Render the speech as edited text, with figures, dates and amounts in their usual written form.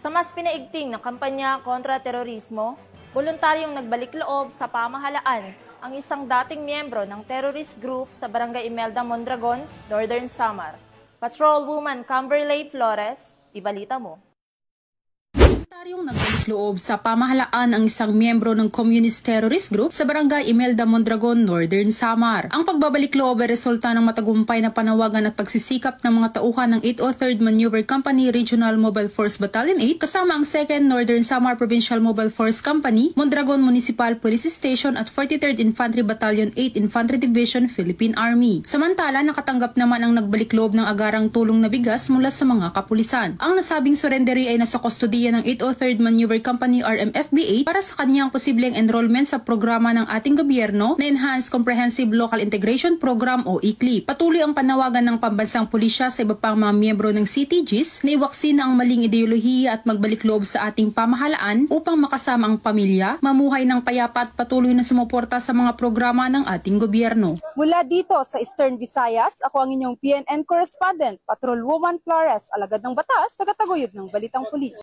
Sa mas pinaigting na kampanya kontra terorismo, voluntaryong nagbalik loob sa pamahalaan ang isang dating miyembro ng terrorist group sa Barangay Imelda, Mondragon, Northern Samar. Patrolwoman Camberley Flores, ibalita mo. Voluntaryong nagbalik loob sa pamahalaan ang isang miyembro ng Communist Terrorist Group sa Barangay Imelda, Mondragon, Northern Samar. Ang pagbabalik loob ay resulta ng matagumpay na panawagan at pagsisikap ng mga tauhan ng 803rd Maneuver Company Regional Mobile Force Battalion 8 kasama ang 2nd Northern Samar Provincial Mobile Force Company, Mondragon Municipal Police Station at 43rd Infantry Battalion 8 Infantry Division, Philippine Army. Samantala, nakatanggap naman ang nagbalik loob ng agarang tulong na bigas mula sa mga kapulisan. Ang nasabing surrendery ay nasa kustodiya ng 803rd Maneuver Company RMFB8 para sa kanyang posibleng enrollment sa programa ng ating gobyerno na Enhanced Comprehensive Local Integration Program o ECLIP. Patuloy ang panawagan ng pambansang pulisya sa iba pang mga miyembro ng CTGs na iwaksi na ang maling ideolohiya at magbalik loob sa ating pamahalaan upang makasama ang pamilya, mamuhay ng payapa at patuloy na sumuporta sa mga programa ng ating gobyerno. Mula dito sa Eastern Visayas, ako ang inyong PNN correspondent, Patrolwoman Flores, alagad ng batas, tagataguyod ng Balitang Pulis.